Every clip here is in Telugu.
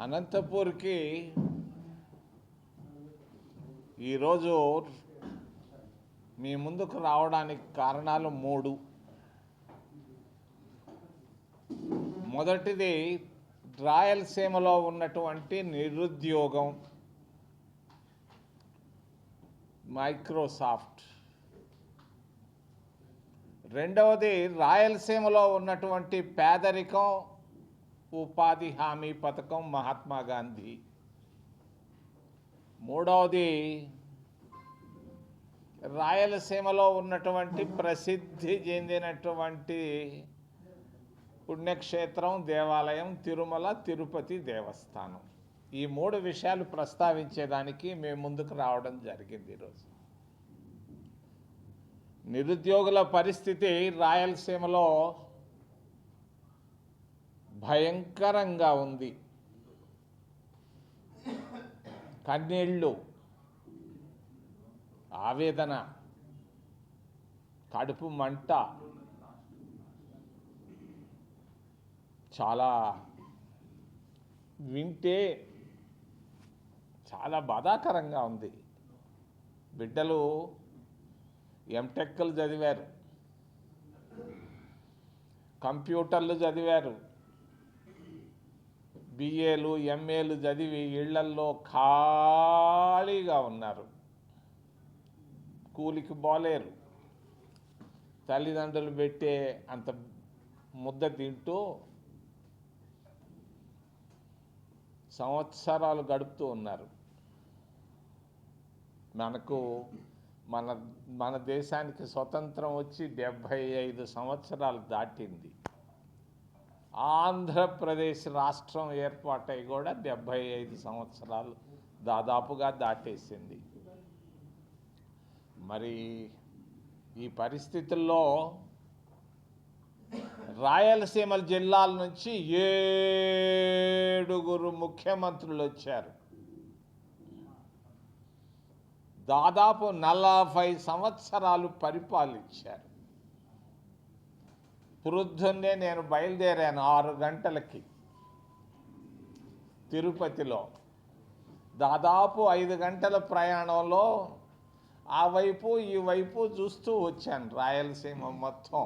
అనంతపూర్కి ఈరోజు మీ ముందుకు రావడానికి కారణాలు 3. మొదటిది రాయలసీమలో ఉన్నటువంటి నిరుద్యోగం, మైక్రోసాఫ్ట్. రెండవది రాయలసీమలో ఉన్నటువంటి పేదరికం, ఉపాధి హామీ పథకం మహాత్మా గాంధీ. మూడవది రాయలసీమలో ఉన్నటువంటి ప్రసిద్ధి చెందినటువంటి పుణ్యక్షేత్రం, దేవాలయం తిరుమల తిరుపతి దేవస్థానం. ఈ 3 విషయాలు ప్రస్తావించేదానికి మేము ముందుకు రావడం జరిగింది. ఈరోజు నిరుద్యోగుల పరిస్థితి రాయలసీమలో భయంకరంగా ఉంది. కన్నీళ్ళు, ఆవేదన, కడుపు మంట, చాలా వింటే చాలా బాధాకరంగా ఉంది. బిడ్డలు ఎంటెక్లు చదివారు, కంప్యూటర్లు చదివారు, బిఏలు ఎంఏలు చదివి ఇళ్లల్లో ఖాళీగా ఉన్నారు. కూలికి పోలేరు, తల్లిదండ్రులు పెట్టే అంత ముద్ద తింటూ సంవత్సరాలు గడుపుతూ ఉన్నారు. మన దేశానికి స్వతంత్రం వచ్చి 75 సంవత్సరాలు దాటింది. ఆంధ్రప్రదేశ్ రాష్ట్రం ఏర్పాటై కూడా 75 సంవత్సరాలు దాదాపుగా దాటేసింది. మరి ఈ పరిస్థితుల్లో రాయలసీమ జిల్లాల నుంచి 7 ముఖ్యమంత్రులు వచ్చారు. దాదాపు 40 సంవత్సరాలు పరిపాలించారు. ప్రొద్దున్నే నేను బయలుదేరాను 6 గంటలకి తిరుపతిలో. దాదాపు 5 గంటల ప్రయాణంలో ఆ వైపు ఈ వైపు చూస్తూ వచ్చాను. రాయలసీమ మొత్తం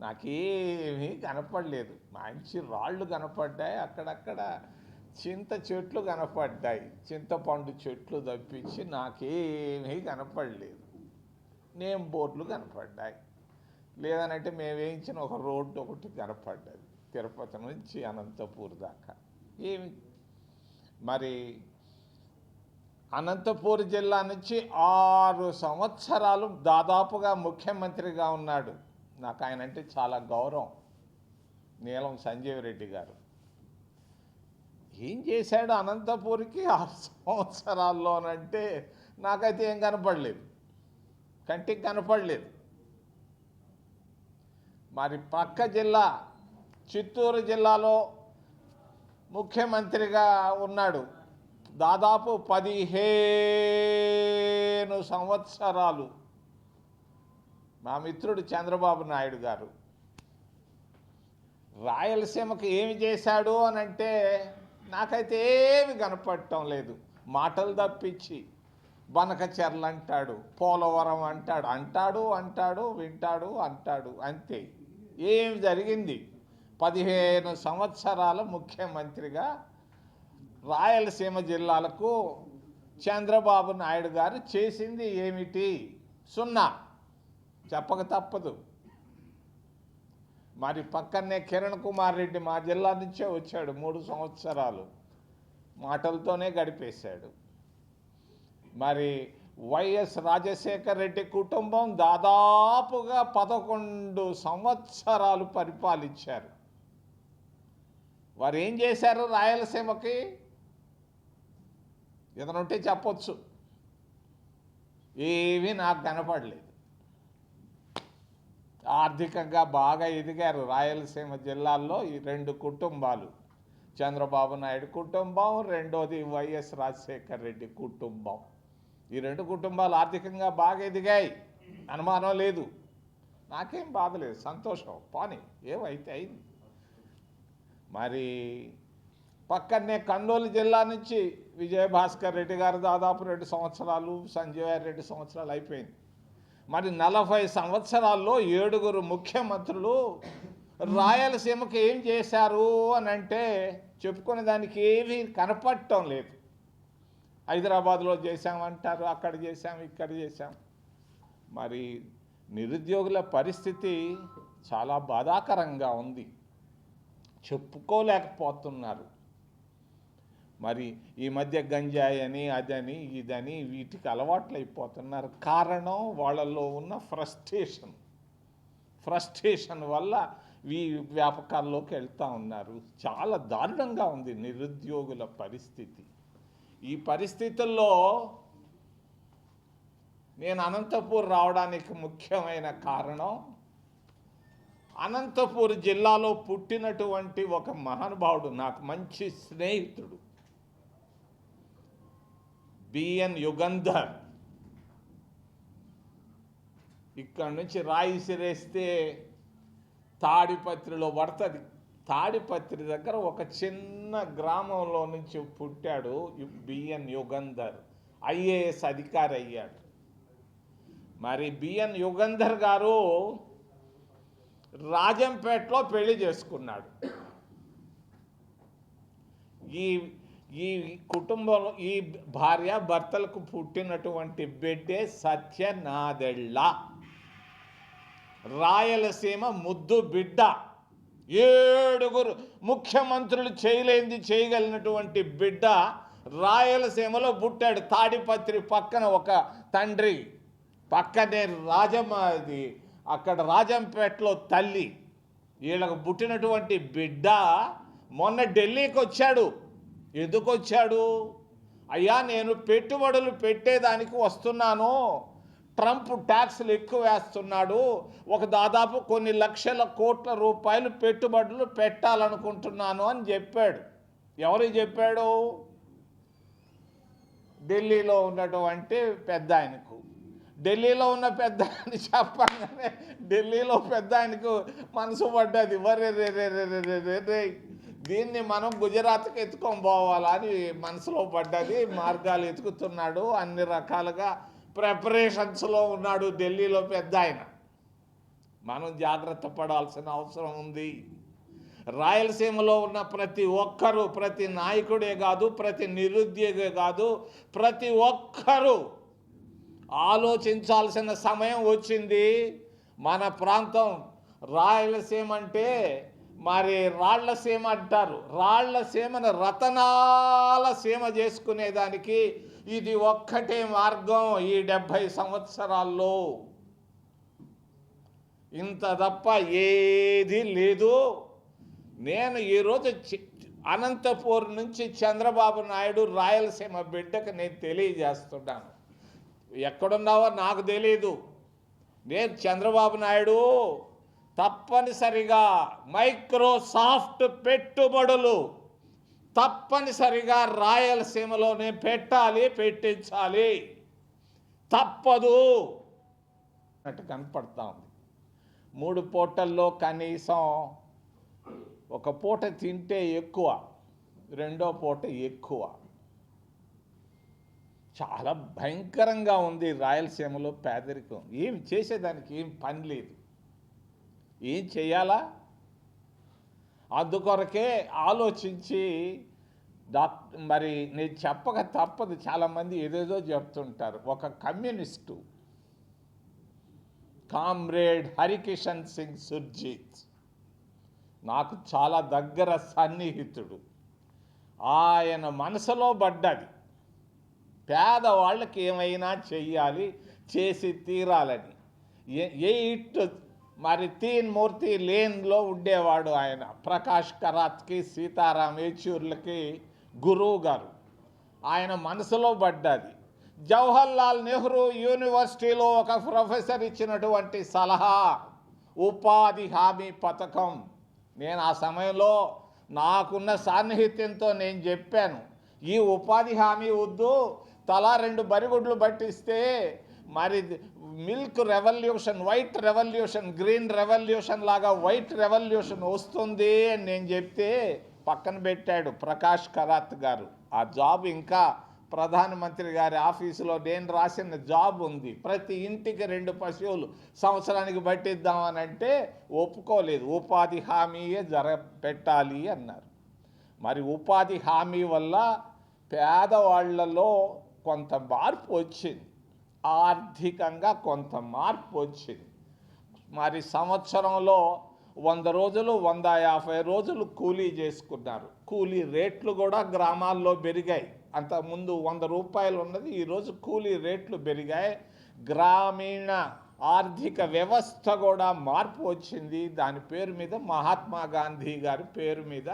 నాకేమీ కనపడలేదు. మంచి రాళ్ళు కనపడ్డాయి, అక్కడక్కడ చింత చెట్లు కనపడ్డాయి, చింతపండు చెట్లు తప్పించి నాకేమీ కనపడలేదు. నేమ్ బోర్డులు కనపడ్డాయి, లేదనంటే మేము వేయించిన ఒక రోడ్డు ఒకటి కనపడ్డది తిరుపతి నుంచి అనంతపూర్ దాకా. ఏమి మరి అనంతపూర్ జిల్లా నుంచి 6 సంవత్సరాలు దాదాపుగా ముఖ్యమంత్రిగా ఉన్నాడు. నాకు ఆయన అంటే చాలా గౌరవం. నీలం సంజీవ్ రెడ్డి గారు ఏం చేశాడు అనంతపూర్కి 6 సంవత్సరాల్లోనంటే నాకైతే ఏం కనపడలేదు, కంటికి కనపడలేదు. మరి పక్క జిల్లా చిత్తూరు జిల్లాలో ముఖ్యమంత్రిగా ఉన్నాడు దాదాపు 15 సంవత్సరాలు. మా మిత్రుడు చంద్రబాబు నాయుడు గారు రాయలసీమకు ఏమి చేశాడు అని అంటే నాకైతే ఏమి కనపడటం లేదు. మాటలు తప్పించి బనకచెర్లు అంటాడు, పోలవరం అంటాడు, వింటాడు, అంటాడు, అంతే. ఏమి జరిగింది? 15 సంవత్సరాల ముఖ్యమంత్రిగా రాయలసీమ జిల్లాలకు చంద్రబాబు నాయుడు గారు చేసింది ఏమిటి? 0. చెప్పక తప్పదు. మరి పక్కనే కిరణ్ కుమార్ రెడ్డి మా జిల్లా నుంచే వచ్చాడు. 3 సంవత్సరాలు మాటలతోనే గడిపేశాడు. మరి వైఎస్ రాజశేఖర రెడ్డి కుటుంబం దాదాపుగా 11 సంవత్సరాలు పరిపాలించారు. వారు ఏం చేశారు రాయలసీమకి? ఏదైనా ఉంటే చెప్పొచ్చు. ఏమీ నాకు కనపడలేదు. ఆర్థికంగా బాగా ఎదిగారు రాయలసీమ జిల్లాల్లో ఈ 2 కుటుంబాలు. చంద్రబాబు నాయుడు కుటుంబం, రెండోది వైఎస్ రాజశేఖర రెడ్డి కుటుంబం. ఈ 2 కుటుంబాలు ఆర్థికంగా బాగా ఎదిగాయి, అనుమానం లేదు. నాకేం బాధ లేదు, సంతోషం. పోనీ ఏమైతే అయింది. మరి పక్కనే కర్నూలు జిల్లా నుంచి విజయభాస్కర్ రెడ్డి గారు దాదాపు 2 సంవత్సరాలు, సంజీవ రెడ్డి సంవత్సరాలు అయిపోయింది. మరి 40 సంవత్సరాల్లో 7 ముఖ్యమంత్రులు రాయలసీమకు ఏం చేశారు అని అంటే చెప్పుకునే దానికి ఏమీ కనపడటం లేదు. హైదరాబాద్లో చేశామంటారు, అక్కడ చేశాం, ఇక్కడ చేశాం. మరి నిరుద్యోగుల పరిస్థితి చాలా బాధాకరంగా ఉంది, చెప్పుకోలేకపోతున్నారు. మరి ఈ మధ్య గంజాయి అని, అదని, ఇదని వీటికి అలవాట్లు అయిపోతున్నారు. కారణం వాళ్ళల్లో ఉన్న ఫ్రస్ట్రేషన్ వల్ల ఈ వ్యాపకాల్లోకి వెళ్తూ ఉన్నారు. చాలా దారుణంగా ఉంది నిరుద్యోగుల పరిస్థితి. ఈ పరిస్థితుల్లో నేను అనంతపూర్ రావడానికి ముఖ్యమైన కారణం, అనంతపూర్ జిల్లాలో పుట్టినటువంటి ఒక మహానుభావుడు, నాకు మంచి స్నేహితుడు, బిఎన్ యుగంధర్. ఇక్కడ నుంచి రాయి సిరేస్తే తాడిపత్రిలో పడుతుంది. తాడిపత్రి దగ్గర ఒక చిన్న గ్రామంలో నుంచి పుట్టాడు బిఎన్ యుగంధర్. ఐఏఎస్ అధికారి అయ్యాడు. మరి బిఎన్ యుగంధర్ గారు రాజంపేటలో పెళ్లి చేసుకున్నాడు. ఈ కుటుంబంలో ఈ భార్య భర్తలకు పుట్టినటువంటి బిడ్డే సత్యనాదెళ్ళ, రాయలసీమ ముద్దు బిడ్డ. 7 ముఖ్యమంత్రులు చేయలేంది చేయగలిగినటువంటి బిడ్డ రాయలసీమలో పుట్టాడు. తాడిపత్రి పక్కన ఒక తండ్రి, పక్కనే అక్కడ రాజంపేటలో తల్లి. వీళ్ళకు పుట్టినటువంటి బిడ్డ మొన్న ఢిల్లీకి వచ్చాడు. ఎందుకు వచ్చాడు? అయ్యా, నేను పెట్టుబడులు పెట్టేదానికి వస్తున్నాను, ట్రంప్ ట్యాక్స్లు ఎక్కువ వేస్తున్నాడు, ఒక దాదాపు కొన్ని లక్షల కోట్ల రూపాయలు పెట్టుబడులు పెట్టాలనుకుంటున్నాను అని చెప్పాడు. ఎవరికి చెప్పాడు? ఢిల్లీలో ఉన్నటువంటి పెద్ద ఆయనకు. ఢిల్లీలో ఉన్న పెద్ద ఆయన చెప్పగానే ఢిల్లీలో పెద్ద ఆయనకు మనసు పడ్డది, వరే రే రే రే రే రే రే, దీన్ని మనం గుజరాత్కి ఎత్తుకొని పోవాలా అని మనసులో పడ్డది. మార్గాలు ఎతుకుతున్నాడు, అన్ని రకాలుగా ప్రిపరేషన్స్లో ఉన్నాడు ఢిల్లీలో పెద్ద ఆయన. మనం జాగ్రత్త పడాల్సిన అవసరం ఉంది. రాయలసీమలో ఉన్న ప్రతి ఒక్కరూ, ప్రతి నాయకుడే కాదు, ప్రతి నిరుద్యోగే కాదు, ప్రతి ఒక్కరూ ఆలోచించాల్సిన సమయం వచ్చింది. మన ప్రాంతం రాయలసీమ అంటే మరి రాళ్లసీమ అంటారు. రాళ్లసీమను రతనాల సీమ చేసుకునేదానికి ఇది ఒక్కటే మార్గం. ఈ 70 సంవత్సరాల్లో ఇంత తప్ప ఏది లేదు. నేను ఈరోజు అనంతపూర్ నుంచి చంద్రబాబు నాయుడు రాయలసీమ బిడ్డకు నేను తెలియజేస్తున్నాను. ఎక్కడున్నావో నాకు తెలీదు. నేను చంద్రబాబు నాయుడు తప్పనిసరిగా మైక్రోసాఫ్ట్ పెట్టుబడులు తప్పనిసరిగా రాయలసీమలోనే పెట్టించాలి, తప్పదు అన్నట్టు కనపడతా ఉంది. 3 పూటల్లో కనీసం ఒక పూట తింటే ఎక్కువ, రెండో పూట ఎక్కువ. చాలా భయంకరంగా ఉంది రాయలసీమలో పేదరికం. ఏం చేసేదానికి ఏం పని లేదు, ఏం చేయాలా? అందుకొరకే ఆలోచించి మరి నేను చెప్పక తప్పదు. చాలామంది ఏదేదో చెప్తుంటారు. ఒక కమ్యూనిస్టు కామ్రేడ్ హరికిషన్ సింగ్ సుర్జీత్ నాకు చాలా దగ్గర సన్నిహితుడు. ఆయన మనసులో పడ్డది పేదవాళ్ళకి ఏమైనా చెయ్యాలి, చేసి తీరాలని. మరి 3 మూర్తి లేన్లో ఉండేవాడు ఆయన. ప్రకాష్ కరాత్కి, సీతారాం యేచూర్లకి గురువు గారు. ఆయన మనసులో పడ్డది. జవహర్లాల్ నెహ్రూ యూనివర్సిటీలో ఒక ప్రొఫెసర్ ఇచ్చినటువంటి సలహా ఉపాధి హామీ పథకం. నేను ఆ సమయంలో నాకున్న సాన్నిహిత్యంతో నేను చెప్పాను, ఈ ఉపాధి హామీ వద్దు, తలా 2 బరిగుడ్లు పట్టిస్తే మరి milk revolution, white revolution, green revolution లాగా వైట్ రెవల్యూషన్ వస్తుంది అని నేను చెప్తే పక్కన పెట్టాడు ప్రకాష్ కరాత్ గారు. ఆ జాబ్ ఇంకా ప్రధానమంత్రి గారి ఆఫీసులో నేను రాసిన జాబ్ ఉంది. ప్రతి ఇంటికి 2 పశువులు సంవత్సరానికి పట్టిద్దామని అంటే ఒప్పుకోలేదు. ఉపాధి హామీయే పెట్టాలి అన్నారు. మరి ఉపాధి హామీ వల్ల పేదవాళ్లలో కొంత మార్పు వచ్చింది, ఆర్థికంగా కొంత మార్పు వచ్చింది. మరి సంవత్సరంలో 100 రోజులు 150 రోజులు కూలీ చేసుకున్నారు. కూలీ రేట్లు కూడా గ్రామాల్లో పెరిగాయి. అంతకుముందు 100 రూపాయలు ఉన్నది, ఈరోజు కూలీ రేట్లు పెరిగాయి. గ్రామీణ ఆర్థిక వ్యవస్థ కూడా మార్పు వచ్చింది. దాని పేరు మీద మహాత్మా గాంధీ గారి పేరు మీద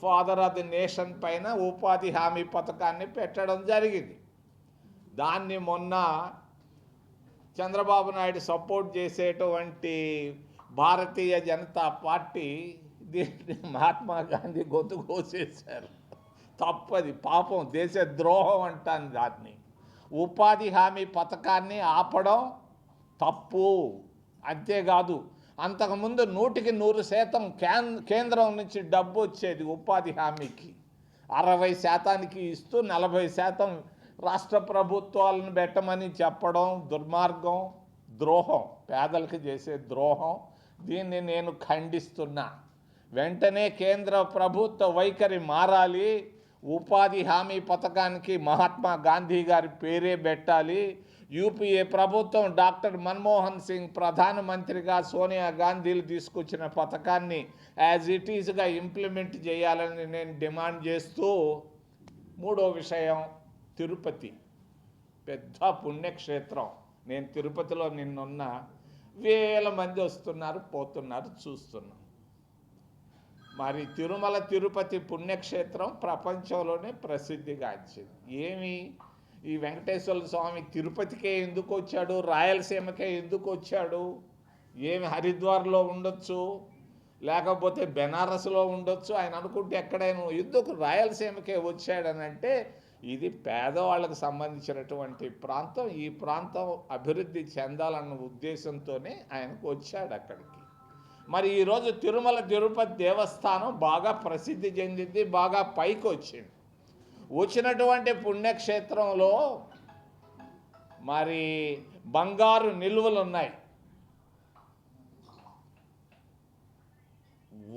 ఫాదర్ ఆఫ్ ది నేషన్ పైన ఉపాధి హామీ పథకాన్ని పెట్టడం జరిగింది. దాన్ని మొన్న చంద్రబాబు నాయుడు సపోర్ట్ చేసేటువంటి భారతీయ జనతా పార్టీ దీన్ని మహాత్మా గాంధీ గొంతు కోసేశారు. తప్పది, పాపం, దేశ ద్రోహం అంటాను దాన్ని. ఉపాధి హామీ పథకాన్ని ఆపడం తప్పు. అంతేకాదు, అంతకుముందు 100% కేంద్రం నుంచి డబ్బు వచ్చేది ఉపాధి హామీకి. 60% ఇస్తూ 40% రాష్ట్ర ప్రభుత్వాలను పెట్టమని చెప్పడం దుర్మార్గం, ద్రోహం, పేదలకు చేసే ద్రోహం. దీన్ని నేను ఖండిస్తున్నా. వెంటనే కేంద్ర ప్రభుత్వ వైఖరి మారాలి. ఉపాధి హామీ పథకానికి మహాత్మా గాంధీ గారి పేరే పెట్టాలి. యూపీఏ ప్రభుత్వం డాక్టర్ మన్మోహన్ సింగ్ ప్రధానమంత్రిగా సోనియా గాంధీలు తీసుకొచ్చిన పథకాన్ని యాజ్ ఇట్ ఈజ్గా ఇంప్లిమెంట్ చేయాలని నేను డిమాండ్ చేస్తూ, మూడో విషయం, తిరుపతి పెద్ద పుణ్యక్షేత్రం. నేను తిరుపతిలో నిన్నున్న వేల మంది వస్తున్నారు, పోతున్నారు, చూస్తున్నాం. మరి తిరుమల తిరుపతి పుణ్యక్షేత్రం ప్రపంచంలోనే ప్రసిద్ధిగాంచింది. ఏమి ఈ వెంకటేశ్వర స్వామి తిరుపతికే ఎందుకు వచ్చాడు, రాయలసీమకే ఎందుకు వచ్చాడు? ఏమి హరిద్వార్లో ఉండొచ్చు, లేకపోతే బెనారస్లో ఉండొచ్చు. ఆయన అనుకుంటే ఎక్కడైనా ఎందుకు రాయలసీమకే వచ్చాడనంటే ఇది పేదవాళ్ళకు సంబంధించినటువంటి ప్రాంతం. ఈ ప్రాంతం అభివృద్ధి చెందాలన్న ఉద్దేశంతోనే ఆయనకు వచ్చాడు అక్కడికి. మరి ఈరోజు తిరుమల తిరుపతి దేవస్థానం బాగా ప్రసిద్ధి చెందింది, బాగా పైకి వచ్చింది. వచ్చినటువంటి పుణ్యక్షేత్రంలో మరి బంగారు నిల్వలు ఉన్నాయి.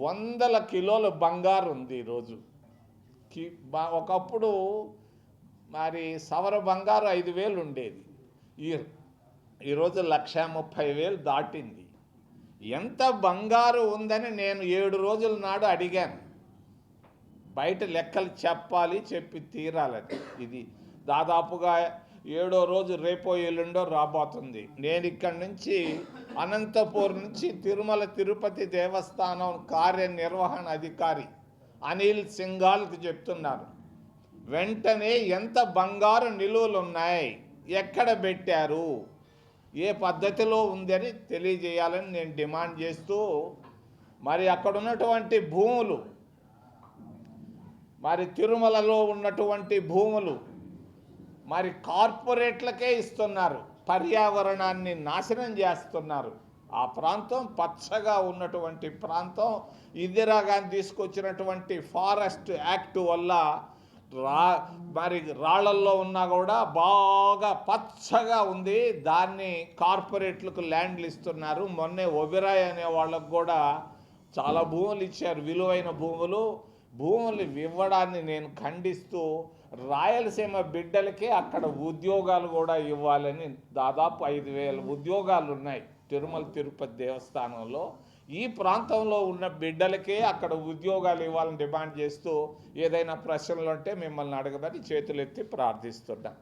100 కిలోల బంగారు ఉంది ఈరోజు. ఒకప్పుడు మరి సవర బంగారు 5,000 ఉండేది, ఈరోజు 1,30,000 దాటింది. ఎంత బంగారు ఉందని నేను 7 రోజుల నాడు అడిగాను. బయట లెక్కలు చెప్పాలి, చెప్పి తీరాలని. ఇది దాదాపుగా 7వ రోజు, రేపో ఎల్లుండో రాబోతుంది. నేను ఇక్కడి నుంచి అనంతపూర్ నుంచి తిరుమల తిరుపతి దేవస్థానం కార్యనిర్వహణ అధికారి అనిల్ సింఘాల్కి చెప్తున్నారు, వెంటనే ఎంత బంగారు నిలువలు ఉన్నాయి, ఎక్కడ పెట్టారు, ఏ పద్ధతిలో ఉందని తెలియజేయాలని నేను డిమాండ్ చేస్తూ, మరి అక్కడ ఉన్నటువంటి భూములు, మరి తిరుమలలో ఉన్నటువంటి భూములు మరి కార్పొరేట్లకే ఇస్తున్నారు. పర్యావరణాన్ని నాశనం చేస్తున్నారు. ఆ ప్రాంతం పచ్చగా ఉన్నటువంటి ప్రాంతం. ఇందిరాగాంధీ తీసుకొచ్చినటువంటి ఫారెస్ట్ యాక్ట్ వల్ల మరి రాళ్లల్లో ఉన్నా కూడా బాగా పచ్చగా ఉంది. దాన్ని కార్పొరేట్లకు ల్యాండ్లు ఇస్తున్నారు. మొన్నే ఒబెరాయ్ అనే వాళ్ళకు కూడా చాలా భూములు ఇచ్చారు, విలువైన భూములు. భూములు ఇవ్వడాన్ని నేను ఖండిస్తూ, రాయలసీమ బిడ్డలకే అక్కడ ఉద్యోగాలు కూడా ఇవ్వాలని, దాదాపు 5,000 ఉద్యోగాలు ఉన్నాయి తిరుమల తిరుపతి దేవస్థానంలో. ఈ ప్రాంతంలో ఉన్న బిడ్డలకే అక్కడ ఉద్యోగాలు ఇవ్వాలని డిమాండ్ చేస్తూ, ఏదైనా ప్రశ్నలు ఉంటే మిమ్మల్ని అడగదని చేతులెత్తి ప్రార్థిస్తున్నా.